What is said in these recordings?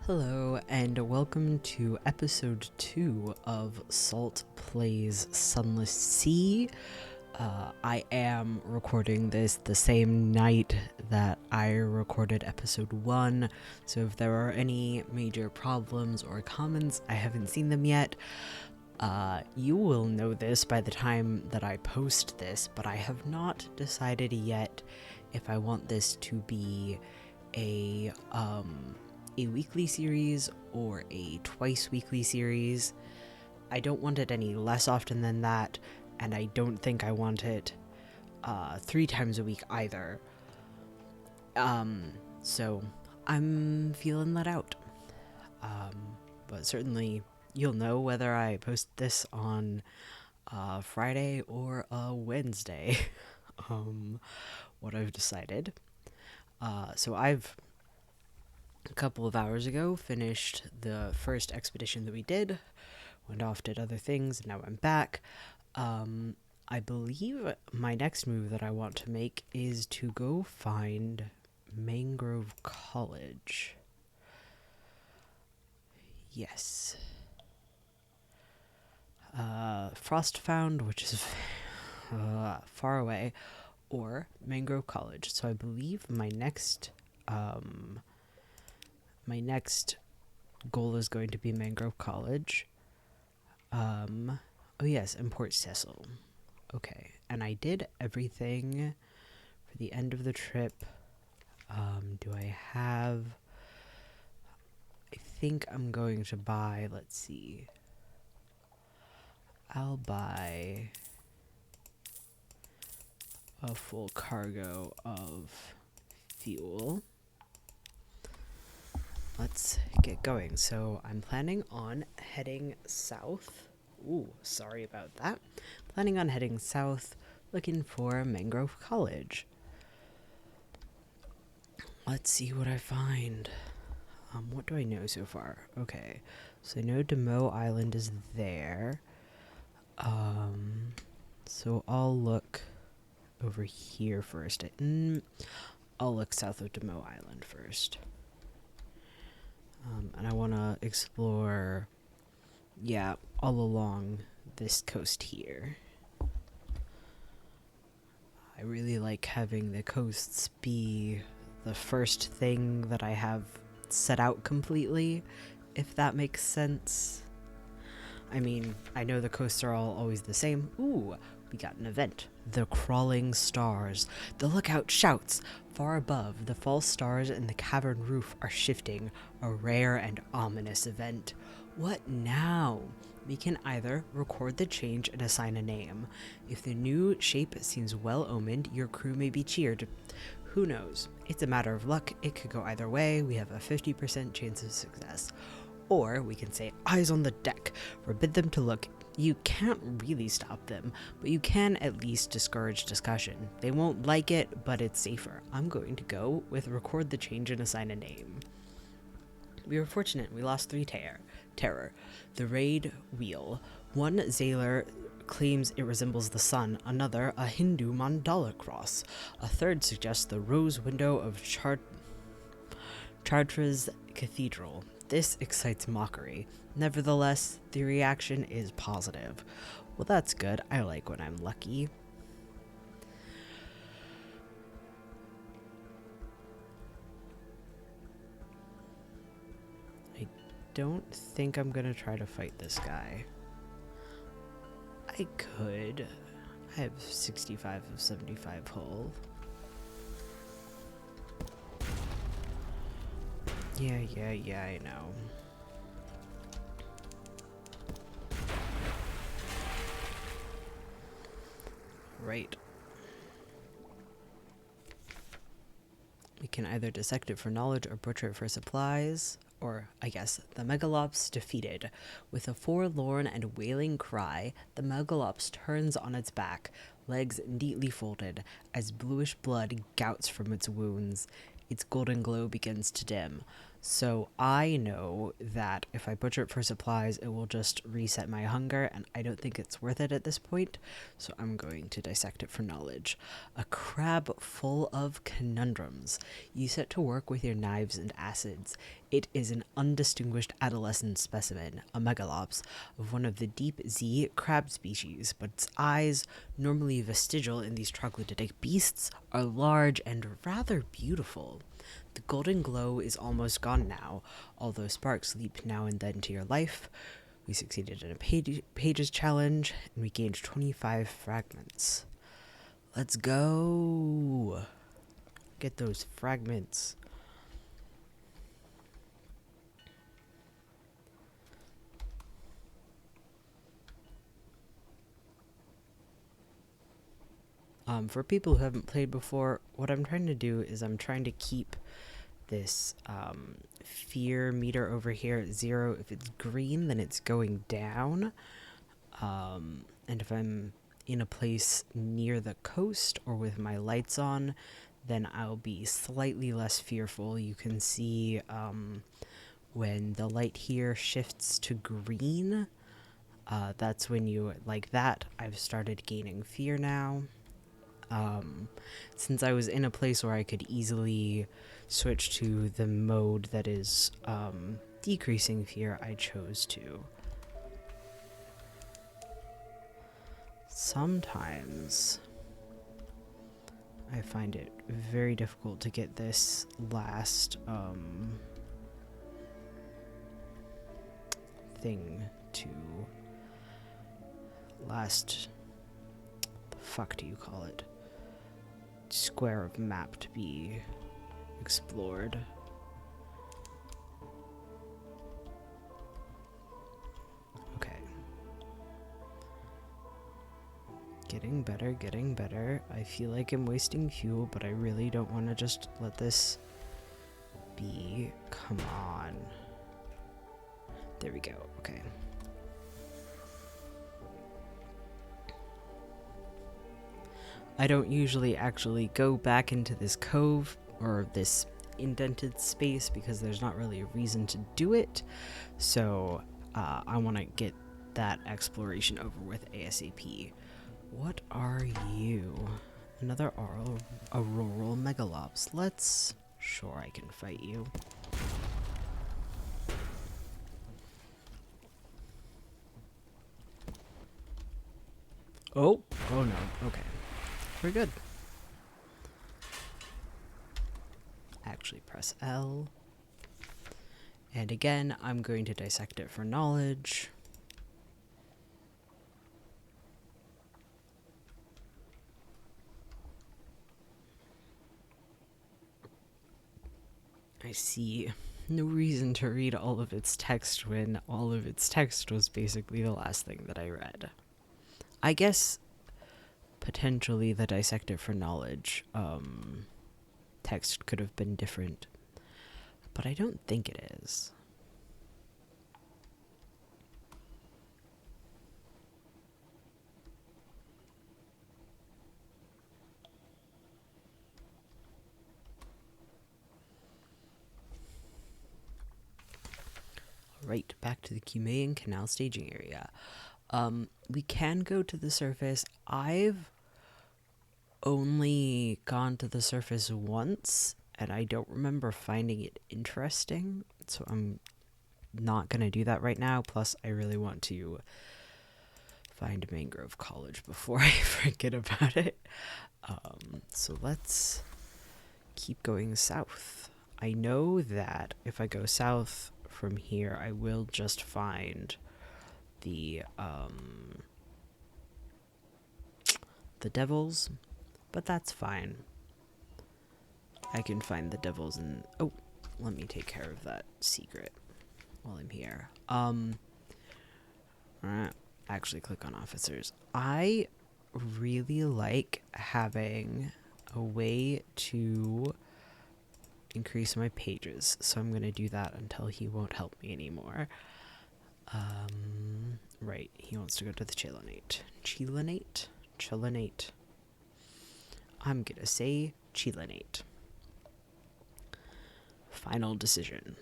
Hello, and welcome to episode 2 of Salt Plays Sunless Sea. I am recording this the same night that I recorded episode 1, so if there are any major problems or comments, I haven't seen them yet. You will know this by the time that I post this, but I have not decided yet if I want this to be a weekly series or a twice weekly series. I don't want it any less often than that, and I don't think I want it 3 times a week either. So I'm feeling that out. But certainly you'll know whether I post this on Friday or Wednesday. What I've decided. So I've a couple of hours ago finished the first expedition that we did, went off, did other things, and now I'm back. I believe my next move that I want to make is to go find Mangrove College. Yes. Frostfound, which is far away, or Mangrove College. So I believe my next goal is going to be Mangrove College. Oh yes, and Port Cecil. Okay, and I did everything for the end of the trip. Do I have... I think I'm going to buy, let's see. I'll buy a full cargo of fuel. Let's get going. So I'm planning on heading south. Ooh, sorry about that. Planning on heading south, looking for Mangrove College. Let's see what I find. What do I know so far? Okay, so I know Demoe Island is there. So I'll look over here first. I'll look south of Demoe Island first. And I want to explore, all along this coast here. I really like having the coasts be the first thing that I have set out completely, if that makes sense. I mean, I know the coasts are all always the same. Ooh, we got an event. The Crawling Stars. The lookout shouts. Far above, the false stars in the cavern roof are shifting. A rare and ominous event. What now? We can either record the change and assign a name. If the new shape seems well-omened, your crew may be cheered. Who knows? It's a matter of luck. It could go either way. We have a 50% chance of success. Or we can say, eyes on the deck, forbid them to look. You can't really stop them, but you can at least discourage discussion. They won't like it, but it's safer. I'm going to go with record the change and assign a name. We were fortunate. We lost 3 terror. The raid wheel. One Zaylor claims it resembles the sun, another a Hindu mandala cross. A third suggests the rose window of Chartres Cathedral. This excites mockery. Nevertheless, the reaction is positive. Well, that's good. I like when I'm lucky. I don't think I'm gonna try to fight this guy. I could. I have 65 of 75 hull. Yeah, I know. Right. We can either dissect it for knowledge or butcher it for supplies. Or, I guess, the Megalops defeated. With a forlorn and wailing cry, the Megalops turns on its back, legs neatly folded, as bluish blood gouts from its wounds. Its golden glow begins to dim. So I know that if I butcher it for supplies, it will just reset my hunger, and I don't think it's worth it at this point, so I'm going to dissect it for knowledge. A crab full of conundrums. You set to work with your knives and acids. It is an undistinguished adolescent specimen, a megalops, of one of the deep Z crab species, but its eyes, normally vestigial in these troglodytic beasts, are large and rather beautiful. The golden glow is almost gone now, although sparks leap now and then to your life. We succeeded in a pages challenge, and we gained 25 fragments. Let's go! Get those fragments. For people who haven't played before, what I'm trying to do is I'm trying to keep this fear meter over here at 0. If it's green, then it's going down. And if I'm in a place near the coast or with my lights on, then I'll be slightly less fearful. You can see when the light here shifts to green, that's when you, like that, I've started gaining fear now. Since I was in a place where I could easily switch to the mode that is decreasing fear, I chose to. Sometimes I find it very difficult to get this last thing to last, the fuck do you call it, square of map to be explored. Okay. Getting better, getting better. I feel like I'm wasting fuel, but I really don't want to just let this be. Come on. There we go. Okay. I don't usually actually go back into this cove or this indented space because there's not really a reason to do it. So I want to get that exploration over with ASAP. What are you? Another auroral megalops. Let's... Sure, I can fight you. Oh no. Okay. We're good. Actually, press L. And again, I'm going to dissect it for knowledge. I see no reason to read all of its text when all of its text was basically the last thing that I read. I guess potentially the dissect it for knowledge text could have been different, but I don't think it is. Right, back to the Cumaean Canal staging area. We can go to the surface. I've only gone to the surface once, and I don't remember finding it interesting, so I'm not going to do that right now. Plus, I really want to find Mangrove College before I forget about it. So let's keep going south. I know that if I go south from here, I will just find the devils, but that's fine. I can find the devils and let me take care of that secret while I'm here. Actually click on officers. I really like having a way to increase my pages, so I'm gonna do that until he won't help me anymore. Right, he wants to go to the Chilinate. Chilinate. I'm gonna say Chilinate. Final decision.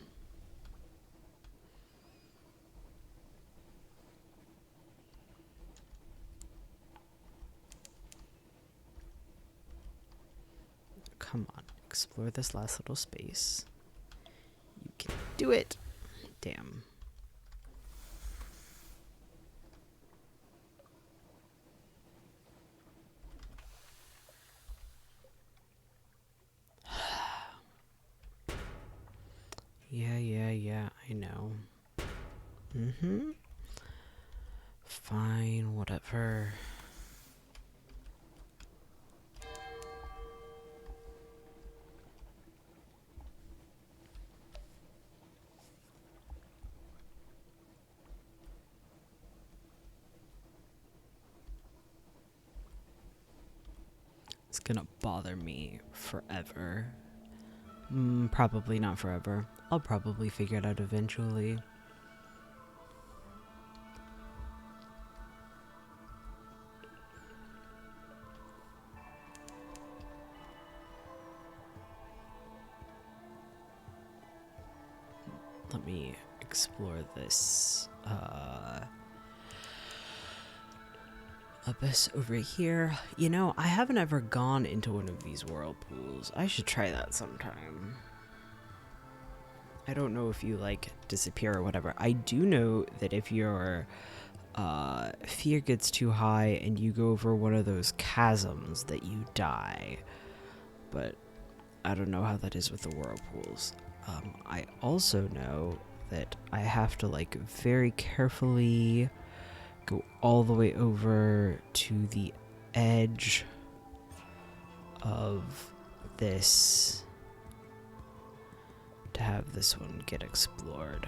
Come on, explore this last little space. You can do it. Damn. Yeah, I know. Fine, whatever. It's gonna bother me forever. Probably not forever. I'll probably figure it out eventually. Let me explore this abyss over here. You know, I haven't ever gone into one of these whirlpools. I should try that sometime. I don't know if you like disappear or whatever. I do know that if your fear gets too high and you go over one of those chasms that you die. But I don't know how that is with the whirlpools. I also know that I have to like very carefully go all the way over to the edge of this to have this one get explored.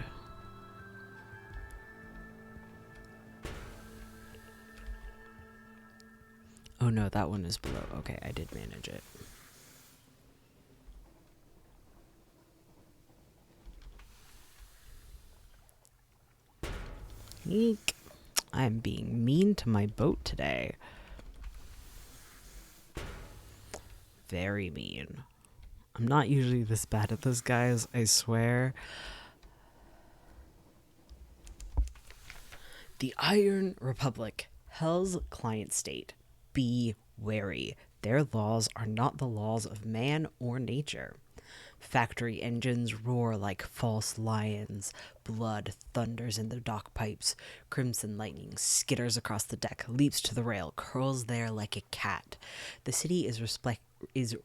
Oh no, that one is below. Okay, I did manage it. Eek. I'm being mean to my boat today. Very mean. I'm not usually this bad at this, guys, I swear. The Iron Republic, Hell's client state. Be wary. Their laws are not the laws of man or nature. Factory engines roar like false lions. Blood thunders in the dock pipes. Crimson lightning skitters across the deck, leaps to the rail, curls there like a cat. The city is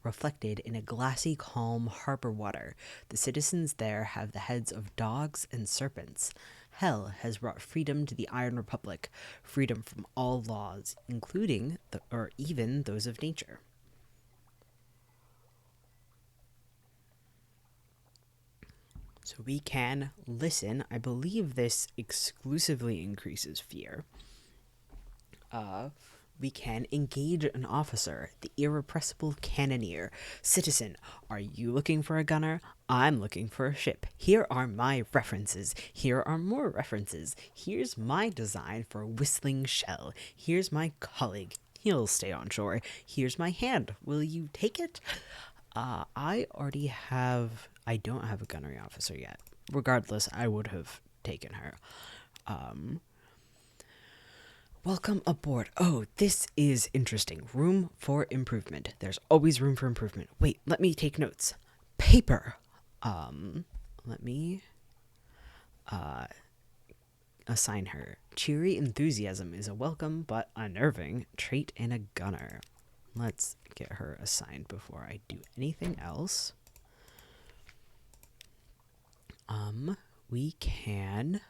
reflected in a glassy, calm harbor water. The citizens there have the heads of dogs and serpents. Hell has brought freedom to the Iron Republic, freedom from all laws, including even those of nature. So we can listen. I believe this exclusively increases fear. We can engage an officer, the irrepressible cannoneer. Citizen, are you looking for a gunner? I'm looking for a ship. Here are my references. Here are more references. Here's my design for a whistling shell. Here's my colleague. He'll stay on shore. Here's my hand. Will you take it? I don't have a gunnery officer yet. Regardless, I would have taken her. Welcome aboard. Oh, this is interesting. Room for improvement. There's always room for improvement. Wait, let me take notes. Paper. Let me assign her. Cheery enthusiasm is a welcome but unnerving trait in a gunner. Let's get her assigned before I do anything else. We can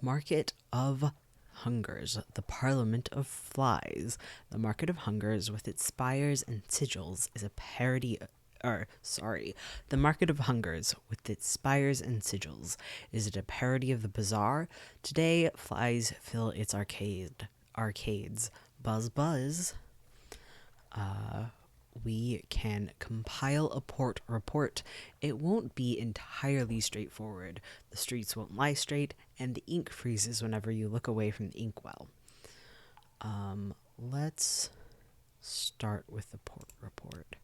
Market of Hungers, the Parliament of Flies. The Market of Hungers, with its spires and sigils, is a parody. The Market of Hungers, with its spires and sigils, is it a parody of the bazaar? Today, flies fill its arcades. Buzz, buzz. We can compile a port report. It won't be entirely straightforward. The streets won't lie straight, and the ink freezes whenever you look away from the inkwell. Let's start with the port report.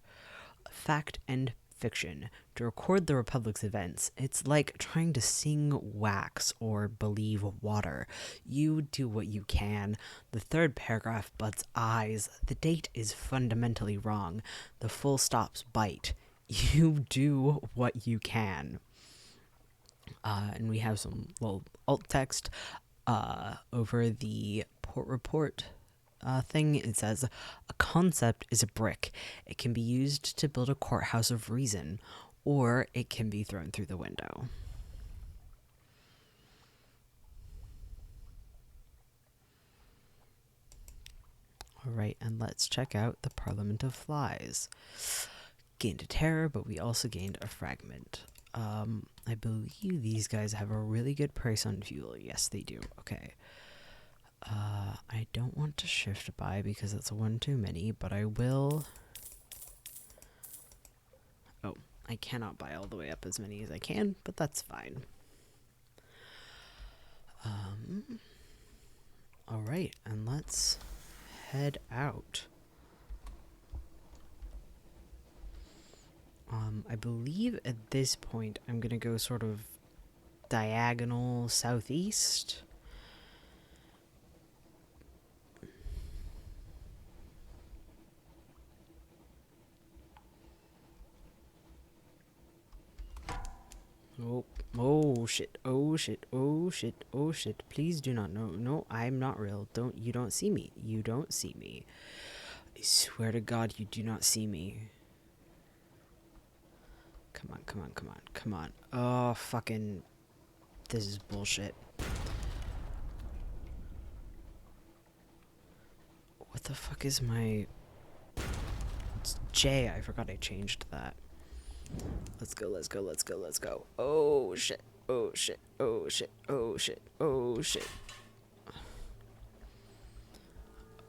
Fact and fiction. To record the Republic's events, it's like trying to sing wax or believe water. You do what you can. The third paragraph butts eyes. The date is fundamentally wrong. The full stops bite. You do what you can. And we have some little alt text over the port report thing. It says, a concept is a brick. It can be used to build a courthouse of reason, or it can be thrown through the window. All right, and let's check out the Parliament of Flies. Gained a terror, but we also gained a fragment. I believe these guys have a really good price on fuel. Yes, they do. Okay. I don't want to shift by because it's one too many, but I will. Oh, I cannot buy all the way up as many as I can, but that's fine. All right, and let's head out. I believe at this point I'm gonna go sort of diagonal southeast. Oh shit, oh shit, oh shit, oh shit. Please do not, no, I'm not real. You don't see me. You don't see me. I swear to God, you do not see me. Come on, come on, come on, come on. Oh, fucking, this is bullshit. What the fuck is my... It's J, I forgot I changed that. Let's go, let's go, let's go, let's go. Oh shit, oh shit, oh shit, oh shit, oh shit.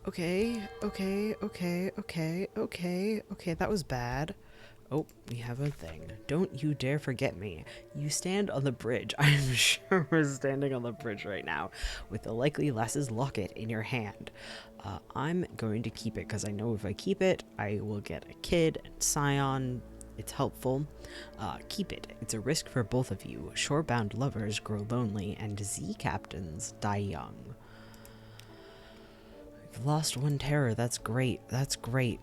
Okay, okay, okay, okay, okay, okay, that was bad. Oh, we have a thing. Don't you dare forget me. You stand on the bridge. I'm sure we're standing on the bridge right now with the likely lass's locket in your hand. I'm going to keep it because I know if I keep it, I will get a kid and scion. It's helpful. Keep it. It's a risk for both of you. Shorebound lovers grow lonely and Z captains die young. We've lost one terror. That's great. That's great.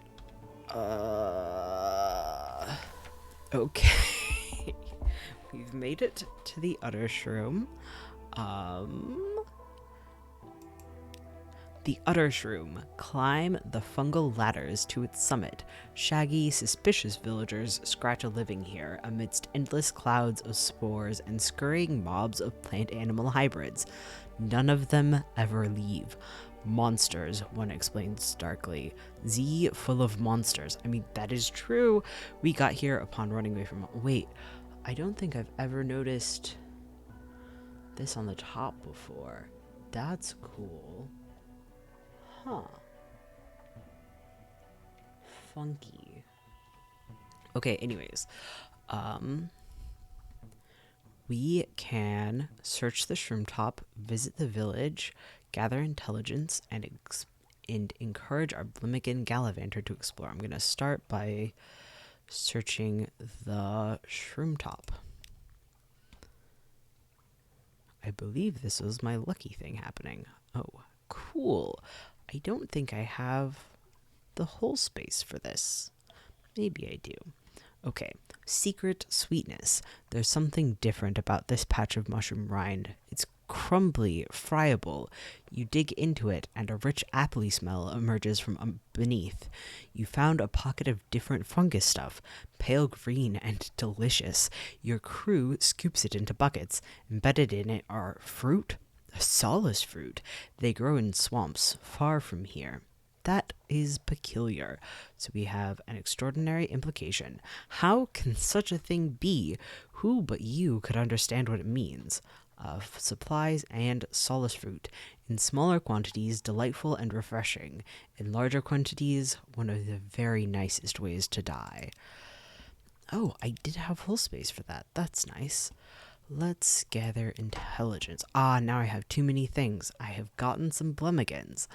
Okay. We've made it to the Udder Shroom. The Udder Shroom. Climb the fungal ladders to its summit. Shaggy, suspicious villagers scratch a living here amidst endless clouds of spores and scurrying mobs of plant-animal hybrids. None of them ever leave. Monsters, one explains starkly. Z full of monsters. I mean, that is true. We got here upon running away from... Wait, I don't think I've ever noticed this on the top before. That's cool. Huh. Funky. Okay, anyways. We can search the shroom top, visit the village, gather intelligence, and encourage our Blimmigan Gallivanter to explore. I'm going to start by searching the shroom top. I believe this was my lucky thing happening. Oh, cool. I don't think I have the whole space for this. Maybe I do. Okay, secret sweetness. There's something different about this patch of mushroom rind. It's crumbly, friable. You dig into it, and a rich appley smell emerges from beneath. You found a pocket of different fungus stuff, pale green and delicious. Your crew scoops it into buckets. Embedded in it are fruit, a solace fruit. They grow in swamps far from here. That is peculiar. So we have an extraordinary implication. How can such a thing be? Who but you could understand what it means? Supplies and solace fruit. In smaller quantities, delightful and refreshing. In larger quantities, one of the very nicest ways to die. Oh, I did have full space for that. That's nice. Let's gather intelligence. Ah, now I have too many things. I have gotten some Blummigans.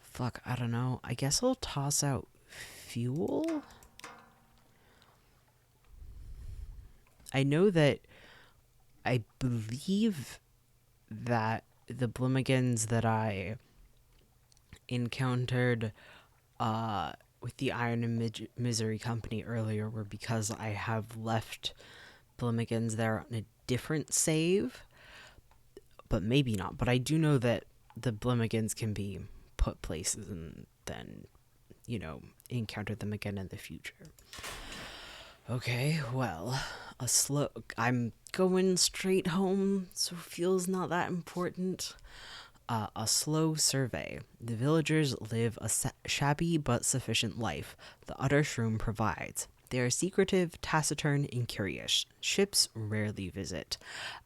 Fuck, I don't know. I guess I'll toss out fuel? I know that I believe that the Blimigans that I encountered with the Iron and Misery Company earlier were because I have left Blimigans there on a different save, but maybe not. But I do know that the Blimigans can be put places and then, encounter them again in the future. Okay, well, I'm going straight home, so fuel's not that important. A slow survey. The villagers live a shabby but sufficient life. The utter shroom provides. They are secretive, taciturn, and curious. Ships rarely visit.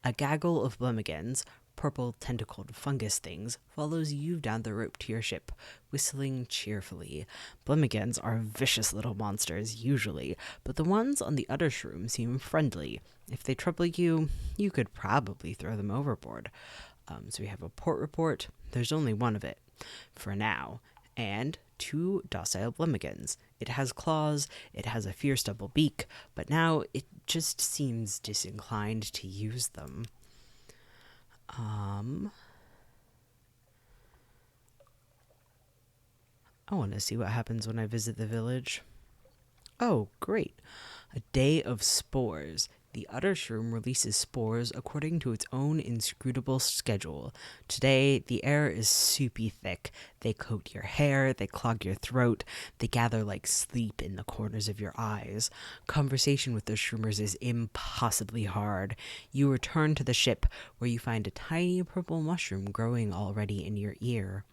A gaggle of Blimigans, purple tentacled fungus things, follows you down the rope to your ship, whistling cheerfully. Blimigans are vicious little monsters, usually, but the ones on the utter shroom seem friendly. If they trouble you, you could probably throw them overboard. So we have a port report. There's only one of it, for now, and 2 docile Blimigans. It has claws, it has a fierce double beak, but now it just seems disinclined to use them. I want to see what happens when I visit the village. Oh, great. A day of spores. The utter shroom releases spores according to its own inscrutable schedule. Today, the air is soupy thick. They coat your hair, they clog your throat, they gather like sleep in the corners of your eyes. Conversation with the shroomers is impossibly hard. You return to the ship, where you find a tiny purple mushroom growing already in your ear.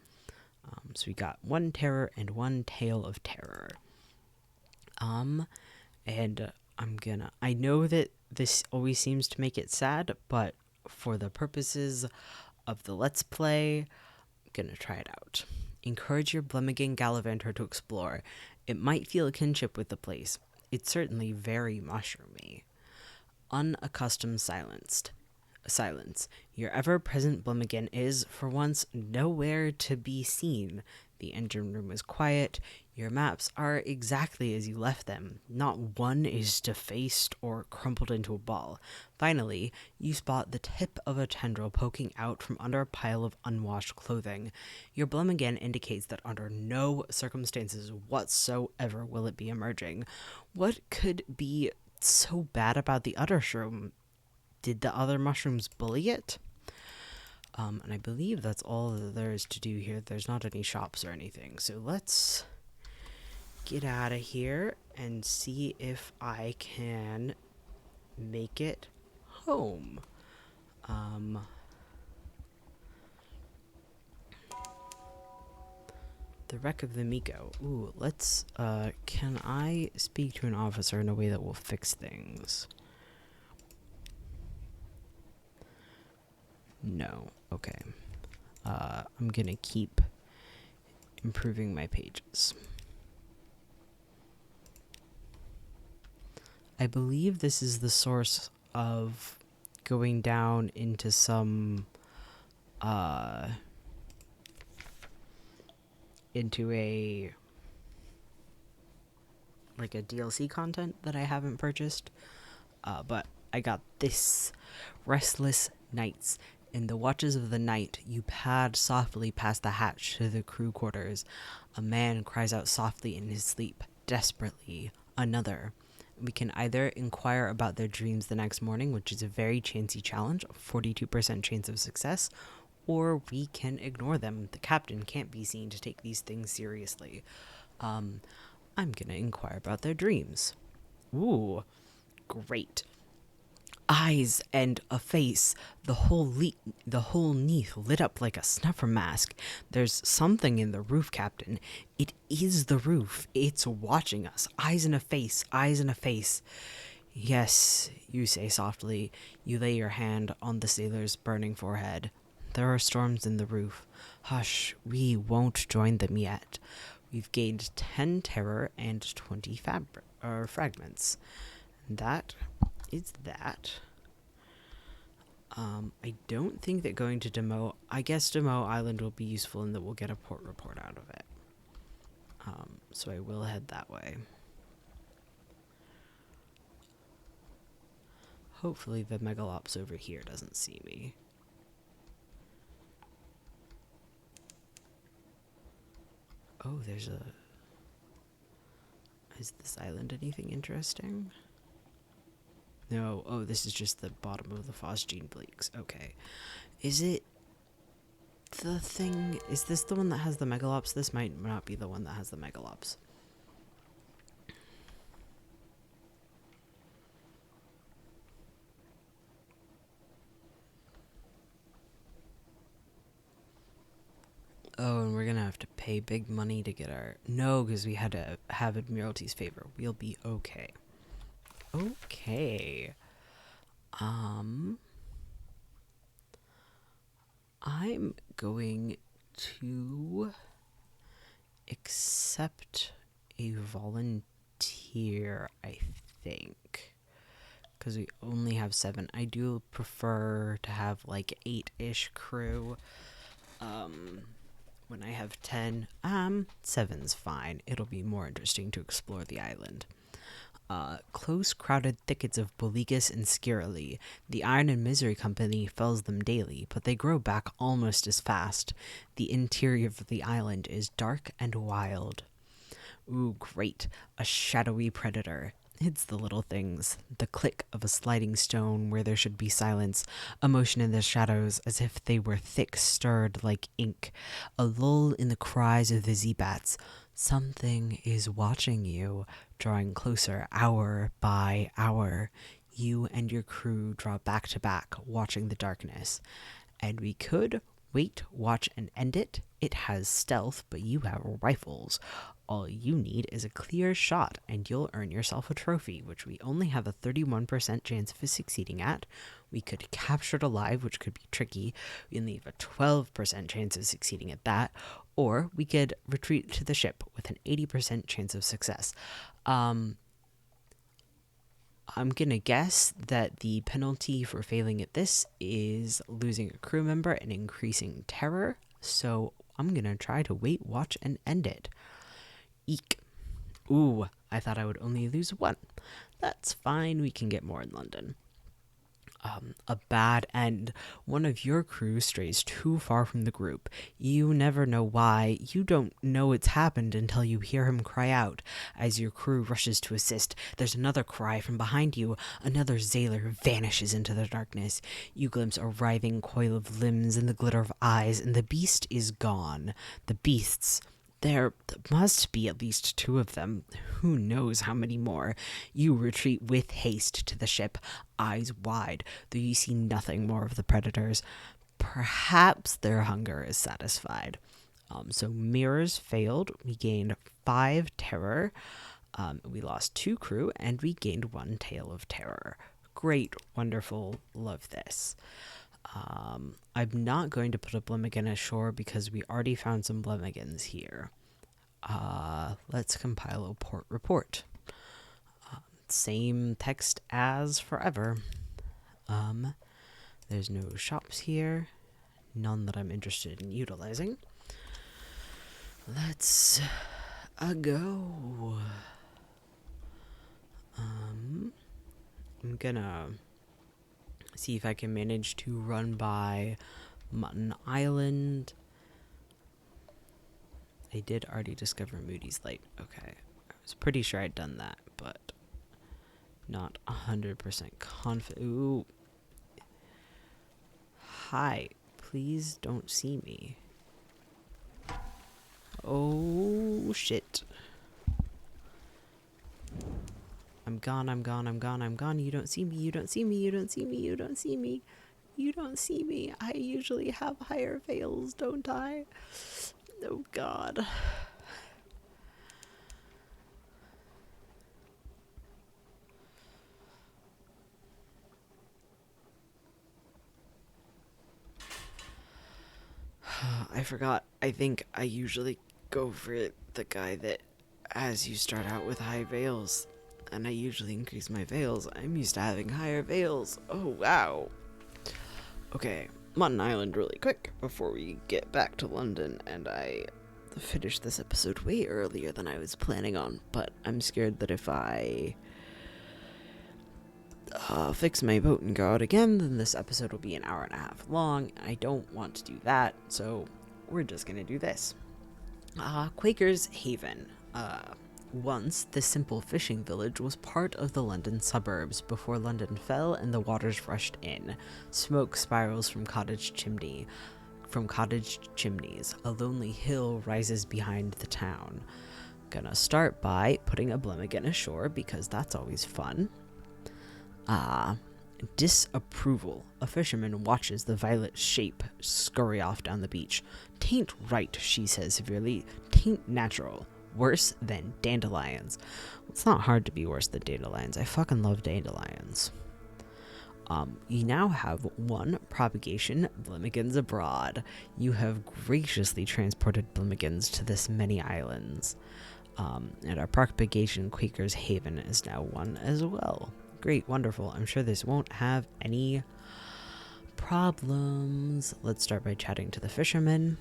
So we got 1 terror and 1 tale of terror. And I know that this always seems to make it sad, but for the purposes of the Let's Play, I'm gonna try it out. Encourage your Blemigan Gallivanter to explore. It might feel a kinship with the place. It's certainly very mushroomy. Unaccustomed silence. Your ever-present Blemigan is, for once, nowhere to be seen. The engine room is quiet. Your maps are exactly as you left them. Not one is defaced or crumpled into a ball. Finally, you spot the tip of a tendril poking out from under a pile of unwashed clothing. Your Blemigan indicates that under no circumstances whatsoever will it be emerging. What could be so bad about the utter shroom? Did the other mushrooms bully it? And I believe that's all that there is to do here. There's not any shops or anything. So let's get out of here and see if I can make it home. The wreck of the Miko. Ooh, let's, can I speak to an officer in a way that will fix things? No. Okay. I'm gonna keep improving my pages. I believe this is the source of going down into some, into a DLC content that I haven't purchased. But I got this. Restless Nights. In the watches of the night, you pad softly past the hatch to the crew quarters. A man cries out softly in his sleep, desperately. Another. We can either inquire about their dreams the next morning, which is a very chancy challenge, 42% chance of success, or we can ignore them. The captain can't be seen to take these things seriously. I'm gonna inquire about their dreams. Ooh, great. Eyes and a face, the whole neath lit up like a snuffer mask. There's something in the roof, Captain. It is the roof. It's watching us. Eyes and a face, eyes and a face. Yes, you say softly. You lay your hand on the sailor's burning forehead. There are storms in the roof. Hush, we won't join them yet. We've gained 10 terror and 20 fragments. That is that. I don't think that going to I guess Demo Island will be useful in that we'll get a port report out of it. So I will head that way. Hopefully the megalops over here doesn't see me. Oh, there's a... Is this island anything interesting? No. Oh, this is just the bottom of the phosgene bleaks. Okay. Is it the thing... Is this the one that has the megalops? This might not be the one that has the megalops. Oh, and we're gonna have to pay big money to get our... No, because we had to have Admiralty's favor. We'll be okay. Okay. I'm going to accept a volunteer, I think. Because we only have 7. I do prefer to have like 8-ish crew. When I have 10, 7's fine. It'll be more interesting to explore the island. Close crowded thickets of Bolegus and Skirily. The Iron and Misery Company fells them daily, but they grow back almost as fast. The interior of the island is dark and wild. Ooh, great. A shadowy predator. It's the little things. The click of a sliding stone where there should be silence. A motion in the shadows as if they were thick stirred like ink. A lull in the cries of the Z-bats. Something is watching you, drawing closer hour by hour. You and your crew draw back to back, watching the darkness. And we could wait, watch, and end it. It has stealth, but you have rifles. All you need is a clear shot, and you'll earn yourself a trophy, which we only have a 31% chance of succeeding at. We could capture it alive, which could be tricky. We only have a 12% chance of succeeding at that. Or we could retreat to the ship with an 80% chance of success. I'm gonna guess that the penalty for failing at this is losing a crew member and increasing terror. So I'm gonna try to wait, watch, and end it. Eek. Ooh, I thought I would only lose 1. That's fine, we can get more in London. A bad end. One of your crew strays too far from the group. You never know why. You don't know it's happened until you hear him cry out. As your crew rushes to assist, there's another cry from behind you. Another Zaylor vanishes into the darkness. You glimpse a writhing coil of limbs and the glitter of eyes, and the beast is gone. The beasts... There must be at least 2 of them. Who knows how many more? You retreat with haste to the ship, eyes wide, though you see nothing more of the predators. Perhaps their hunger is satisfied. So mirrors failed. We gained 5 terror. We lost 2 crew, and we gained 1 tale of terror. Great, wonderful, love this. I'm not going to put a Blemmigan ashore because we already found some Blemmigans here. Let's compile a port report. Same text as forever. There's no shops here. None that I'm interested in utilizing. Let's go. I'm gonna see if I can manage to run by Mutton Island. I did already discover Moody's Light. Okay. I was pretty sure I'd done that, but not 100% confident. Ooh. Hi. Please don't see me. Oh, shit. I'm gone, I'm gone, I'm gone, I'm gone. You don't see me, you don't see me, you don't see me, you don't see me. You don't see me. I usually have higher veils, don't I? Oh, God. I forgot. I think I usually go for the guy that has you start out with high veils. And I usually increase my veils. I'm used to having higher veils. Oh, wow. Okay, Mutton Island really quick before we get back to London and I finish this episode way earlier than I was planning on, but I'm scared that if I fix my boat and go out again, then this episode will be an hour and a half long. I don't want to do that, so we're just gonna do this. Quaker's Haven. Once, this simple fishing village was part of the London suburbs before London fell and the waters rushed in. Smoke spirals from cottage chimneys. A lonely hill rises behind the town. Gonna start by putting a Blimmigan ashore because that's always fun. Disapproval. A fisherman watches the violet shape scurry off down the beach. "'Tain't right," she says severely. "'Tain't natural. Worse than dandelions." It's not hard to be worse than dandelions. I fucking love dandelions. You now have 1 propagation Blimmigans abroad. You have graciously transported Blimmigans to this many islands. And our propagation Quaker's Haven is now 1 as well. Great, wonderful. I'm sure this won't have any problems. Let's start by chatting to the fishermen.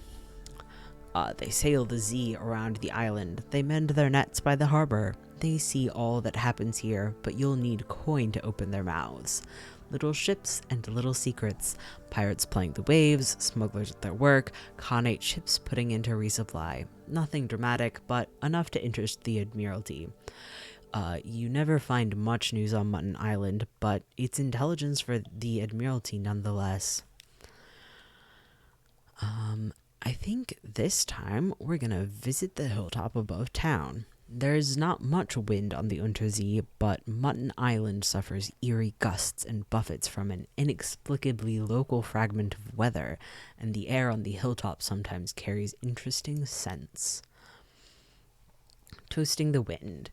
They sail the Z around the island. They mend their nets by the harbor. They see all that happens here, but you'll need coin to open their mouths. Little ships and little secrets. Pirates playing the waves, smugglers at their work, Khanate ships putting in to resupply. Nothing dramatic, but enough to interest the Admiralty. You never find much news on Mutton Island, but it's intelligence for the Admiralty nonetheless. I think this time we're gonna visit the hilltop above town. There's not much wind on the Untersee, but Mutton Island suffers eerie gusts and buffets from an inexplicably local fragment of weather, and the air on the hilltop sometimes carries interesting scents. Toasting the wind.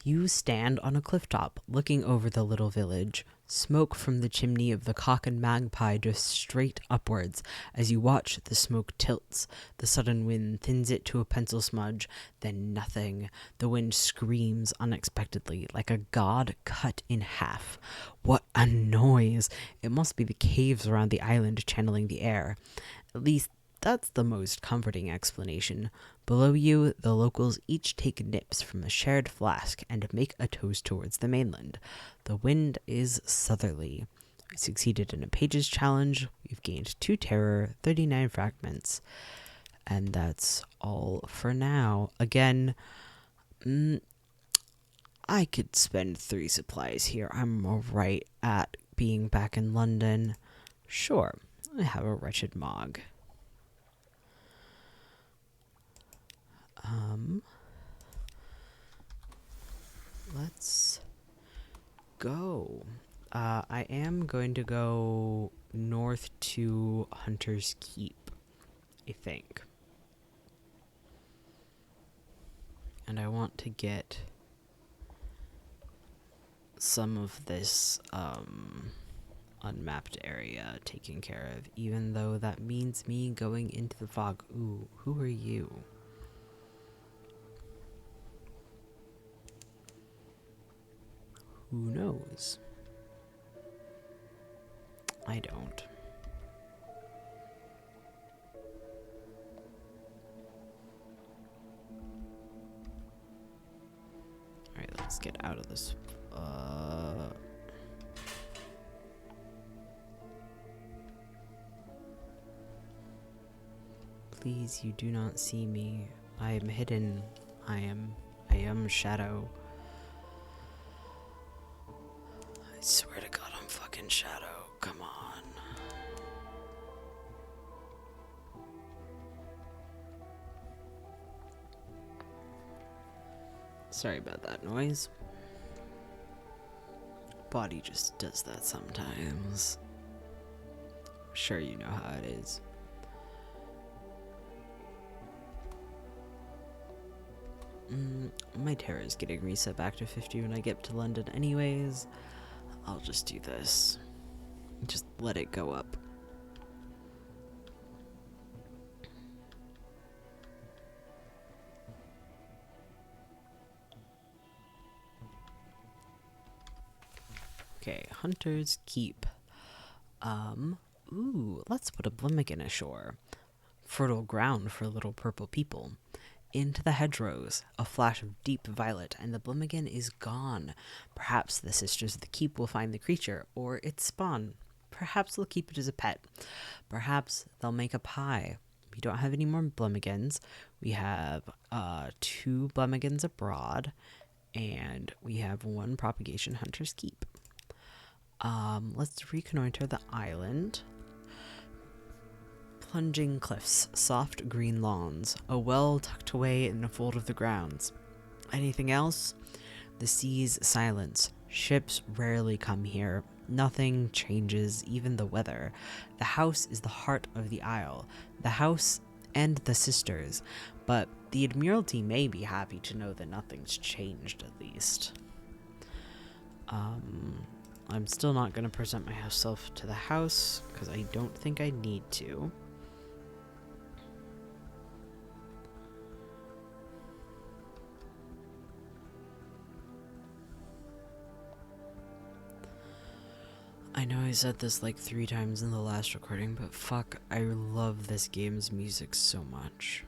You stand on a clifftop, looking over the little village. Smoke from the chimney of the Cock and Magpie drifts straight upwards. As you watch, the smoke tilts. The sudden wind thins it to a pencil smudge, then nothing. The wind screams unexpectedly, like a god cut in half. What a noise! It must be the caves around the island channeling the air. At least, that's the most comforting explanation. Below you, the locals each take nips from a shared flask and make a toast towards the mainland. The wind is southerly. We succeeded in a pages challenge. We've gained 2 terror, 39 fragments. And that's all for now. Again, I could spend 3 supplies here. I'm alright at being back in London. Sure, I have a wretched mog. Let's go. I am going to go north to Hunter's Keep, I think. And I want to get some of this, unmapped area taken care of, even though that means me going into the fog. Ooh, who are you? Who knows? I don't. Alright, let's get out of this. Please, you do not see me. I am hidden. I am Shadow. I swear to God, I'm fucking Shadow. Come on. Sorry about that noise. Body just does that sometimes. I'm sure you know how it is. My terror is getting reset back to 50 when I get to London anyways. I'll just do this. Just let it go up. Okay, Hunter's Keep. Ooh, let's put a Blimmigan ashore. Fertile ground for little purple people. into the hedgerows. A flash of deep violet, and the Blumigan is gone. Perhaps the sisters of the keep will find the creature, or its spawn. Perhaps they'll keep it as a pet. Perhaps they'll make a pie. We don't have any more Blumigans. We have 2 Blumigans abroad, and we have 1 propagation hunter's keep. Let's reconnoiter the island. Plunging cliffs, soft green lawns, a well tucked away in a fold of the grounds. Anything else? The sea's silence. Ships rarely come here. Nothing changes, even the weather. The house is the heart of the isle. The house and the sisters. But the Admiralty may be happy to know that nothing's changed, at least. I'm still not going to present myself to the house, because I don't think I need to. I know I said this like 3 times in the last recording, but fuck, I love this game's music so much.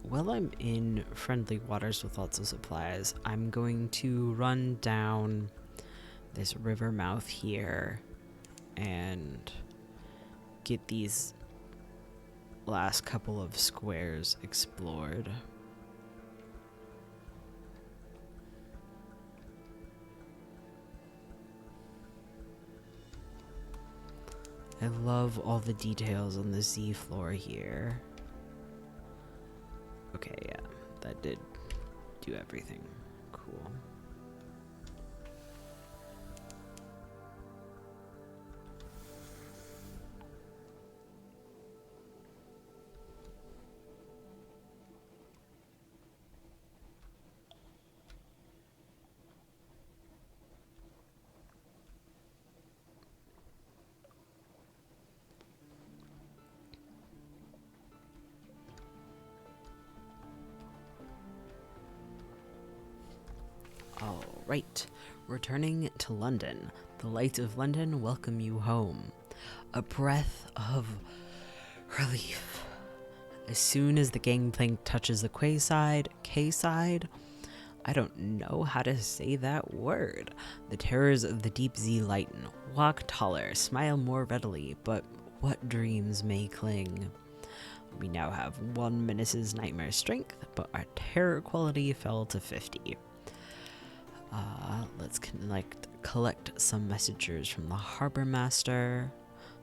While I'm in friendly waters with lots of supplies, I'm going to run down this river mouth here and get these last couple of squares explored. I love all the details on the sea floor here. Okay, yeah, that did do everything. Cool. Alright, returning to London. The lights of London welcome you home. A breath of relief. As soon as the gangplank touches the quayside, K-side, I don't know how to say that word. The terrors of the deep sea lighten. Walk taller, smile more readily, but what dreams may cling? We now have 1 menace's nightmare strength, but our terror quality fell to 50. Let's collect some messengers from the harbor master.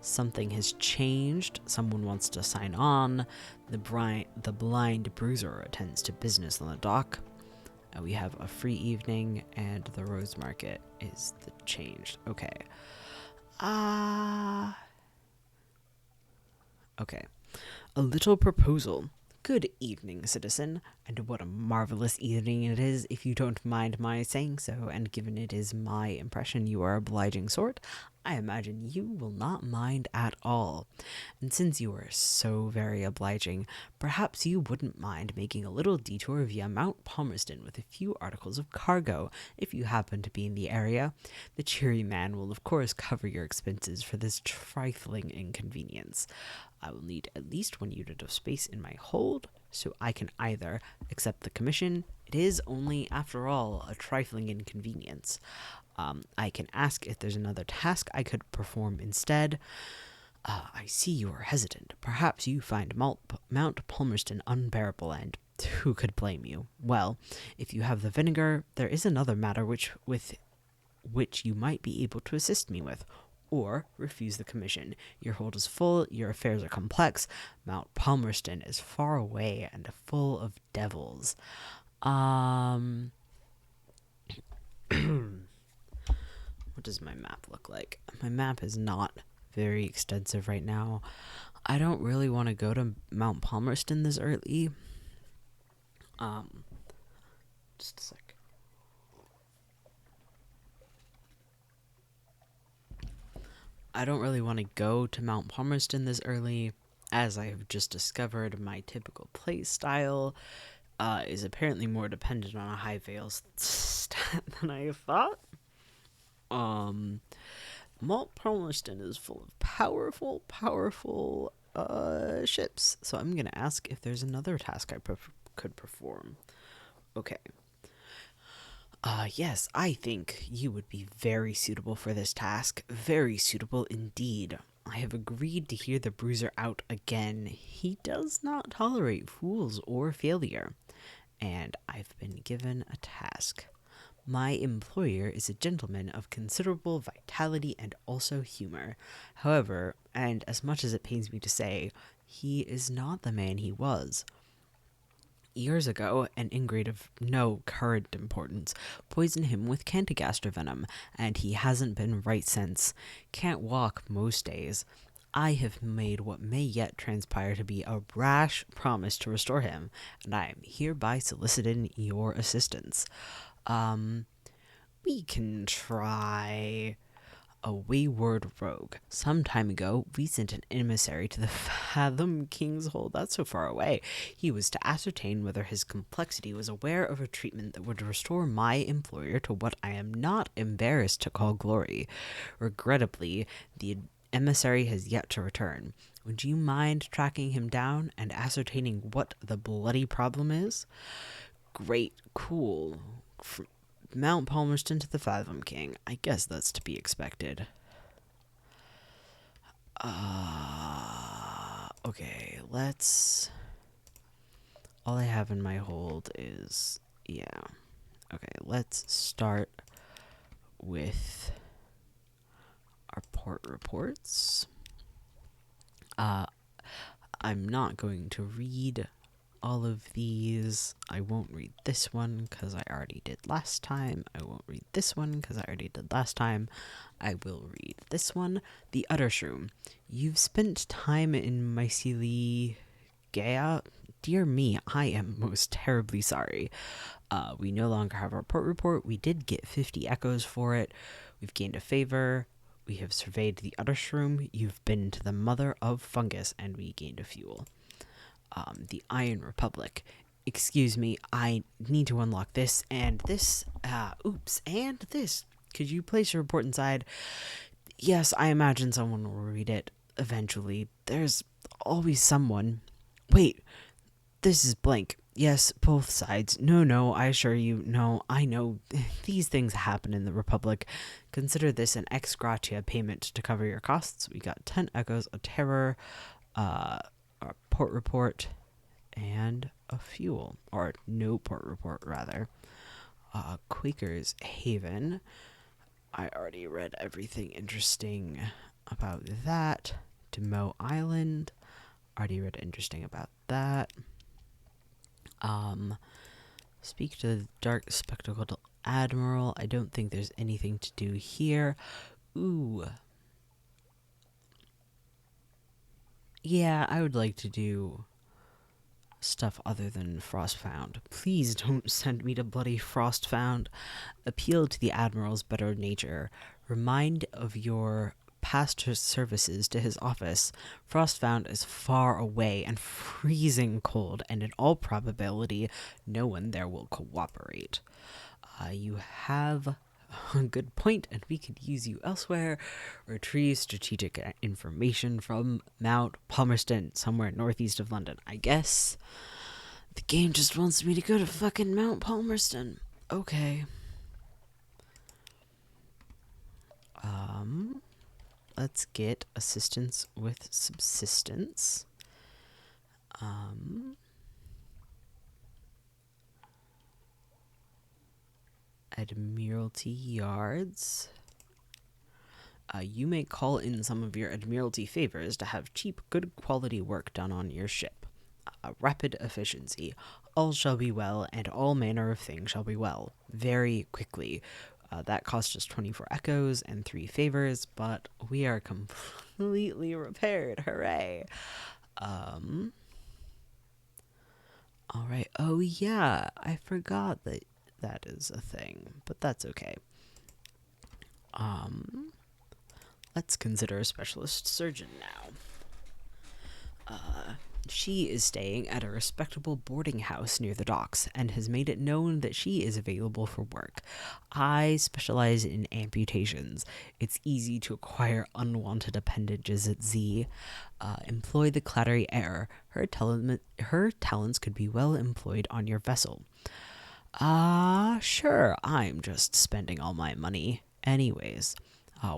Something has changed. Someone wants to sign on. The blind bruiser attends to business on the dock. We have a free evening, and the rose market is the changed. Okay. Okay. A little proposal. Good evening, citizen, and what a marvelous evening it is, if you don't mind my saying so, and given it is my impression you are obliging sort, I imagine you will not mind at all. And since you are so very obliging, perhaps you wouldn't mind making a little detour via Mount Palmerston with a few articles of cargo, if you happen to be in the area. The cheery man will of course cover your expenses for this trifling inconvenience. I will need at least 1 unit of space in my hold, so I can either accept the commission. It is only, after all, a trifling inconvenience. I can ask if there's another task I could perform instead. I see you are hesitant. Perhaps you find Mount Palmerston unbearable, and who could blame you? Well, if you have the vinegar, there is another matter which you might be able to assist me with. Or refuse the commission. Your hold is full, your affairs are complex, Mount Palmerston is far away and full of devils. What does my map look like? My map is not very extensive right now. I don't really want to go to Mount Palmerston this early. Just a sec. I don't really want to go to Mount Palmerston this early, as I have just discovered my typical play style is apparently more dependent on a high veil stat than I thought. Malt Palmerston is full of powerful ships. So I'm gonna ask if there's another task I could perform. Okay. Yes, I think you would be very suitable for this task. Very suitable indeed. I have agreed to hear the bruiser out again. He does not tolerate fools or failure. And I've been given a task. My employer is a gentleman of considerable vitality and also humor. However, and as much as it pains me to say, he is not the man he was. Years ago, an ingrate of no current importance poisoned him with cantigaster venom, and he hasn't been right since. Can't walk most days. I have made what may yet transpire to be a rash promise to restore him, and I am hereby soliciting your assistance. We can try a wayward rogue. Some time ago, we sent an emissary to the Fathom King's Hold. That's so far away. He was to ascertain whether his complexity was aware of a treatment that would restore my employer to what I am not embarrassed to call glory. Regrettably, the emissary has yet to return. Would you mind tracking him down and ascertaining what the bloody problem is? Great, cool. Mount Palmerston to the Fathom King. I guess that's to be expected. Okay, let's... All I have in my hold is... Yeah. Okay, let's start with our port reports. I'm not going to read all of these. I won't read this one because I already did last time. I won't read this one because I already did last time. I will read this one. The Uttershroom. You've spent time in Mycelia. Dear me, I am most terribly sorry. We no longer have our port report. We did get 50 echoes for it. We've gained a favor. We have surveyed the Uttershroom. You've been to the Mother of Fungus, and we gained a fuel. The Iron Republic. Excuse me, I need to unlock this and this. Oops, and this. Could you place your report inside? Yes, I imagine someone will read it eventually. There's always someone. Wait, this is blank. Yes, both sides. No, I assure you, no, I know. These things happen in the Republic. Consider this an ex gratia payment to cover your costs. We got 10 echoes, a terror, a port report, and a fuel. Or no port report, rather. Quaker's Haven. I already read everything interesting about that. Demo Island. Already read interesting about that. Speak to the Dark Spectacled Admiral. I don't think there's anything to do here. Ooh. Yeah, I would like to do stuff other than Frostfound. Please don't send me to bloody Frostfound. Appeal to the Admiral's better nature. Remind of your past services to his office. Frostfound is far away and freezing cold, and in all probability, no one there will cooperate. You have a good point, and we could use you elsewhere. Retrieve strategic information from Mount Palmerston, somewhere northeast of London. I guess the game just wants me to go to fucking Mount Palmerston. Okay. Let's get assistance with subsistence. Admiralty yards. You may call in some of your Admiralty favors to have cheap, good quality work done on your ship. Rapid efficiency. All shall be well, and all manner of things shall be well. Very quickly. That cost us 24 echoes and 3 favors, but we are completely repaired. Hooray. Alright. Oh, yeah. I forgot that that is a thing, but that's okay. Let's consider a specialist surgeon now. She is staying at a respectable boarding house near the docks and has made it known that she is available for work. I specialize in amputations. It's easy to acquire unwanted appendages at Z. Employ the clattery air. Her talents could be well employed on your vessel. Sure, I'm just spending all my money. Anyways,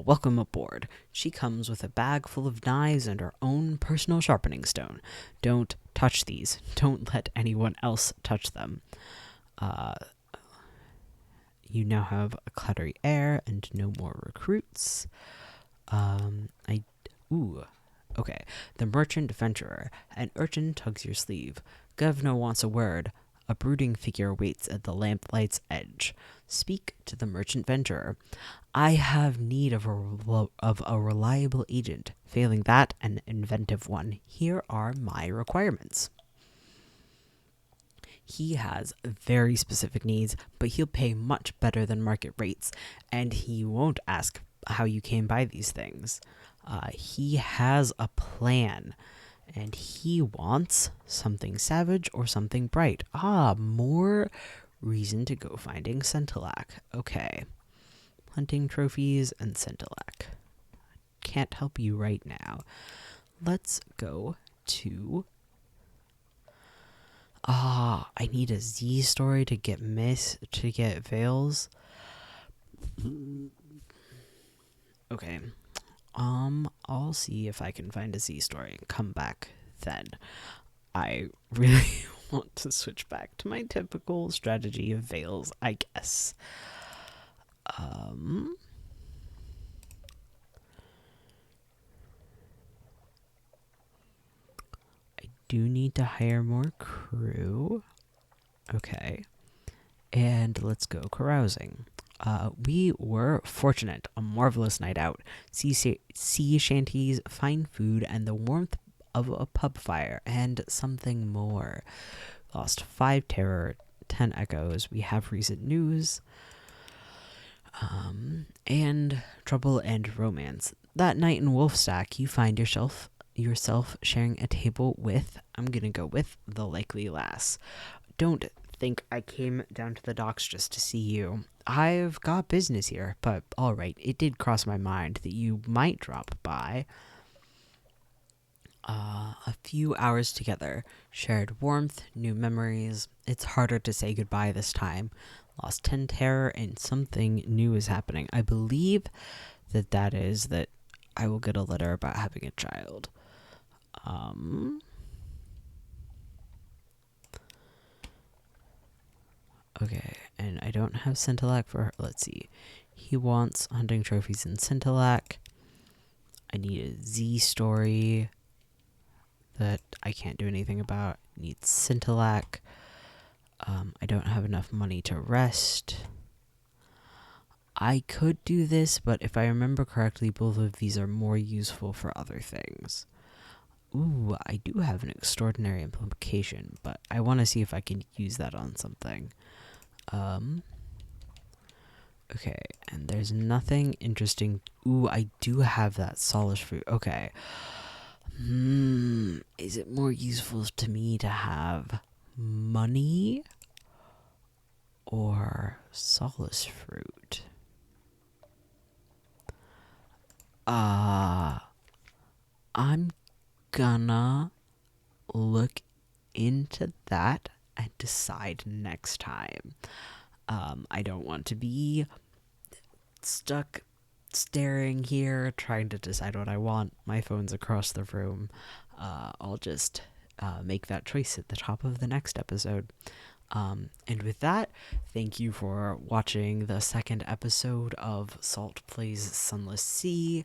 welcome aboard. She comes with a bag full of knives and her own personal sharpening stone. Don't touch these. Don't let anyone else touch them. You now have a clattery air and no more recruits. Okay. The merchant venturer. An urchin tugs your sleeve. Governor wants a word. A brooding figure waits at the lamplight's edge. Speak to the merchant venturer. I have need of a reliable agent. Failing that, an inventive one. Here are my requirements. He has very specific needs, but he'll pay much better than market rates, and he won't ask how you came by these things. He has a plan, and he wants something savage or something bright. More reason to go finding Scintillac. Okay. Hunting trophies and Scintillac. Can't help you right now. Let's go to... I need a Z story to get Veils. Okay. I'll see if I can find a Z story and come back then. I really want to switch back to my typical strategy of Veils, I guess. I do need to hire more crew. Okay. And let's go carousing. We were fortunate. A marvelous night out. Sea shanties, fine food, and the warmth of a pub fire, and something more. Lost 5 terror, 10 echoes. We have recent news. And trouble and romance. That night in Wolfstack, you find yourself sharing a table with, I'm gonna go with, the likely lass. Don't think I came down to the docks just to see you. I've got business here, but alright, it did cross my mind that you might drop by. A few hours together, shared warmth, new memories. It's harder to say goodbye this time. Lost 10 terror and something new is happening. I believe that is that I will get a letter about having a child. Okay, and I don't have Scintillac for her. Let's see. He wants hunting trophies in Scintillac. I need a Z story that I can't do anything about. Need Scintillac. I don't have enough money to rest. I could do this, but if I remember correctly, both of these are more useful for other things. Ooh, I do have an extraordinary implication, but I want to see if I can use that on something. Okay, and there's nothing interesting. Ooh, I do have that solace fruit. Okay. Is it more useful to me to have money or solace fruit? I'm gonna look into that and decide next time. I don't want to be stuck staring here trying to decide what I want. My phone's across the room. I'll just make that choice at the top of the next episode. And with that, thank you for watching the second episode of Salt Plays Sunless Sea.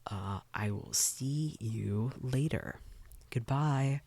I will see you later. Goodbye.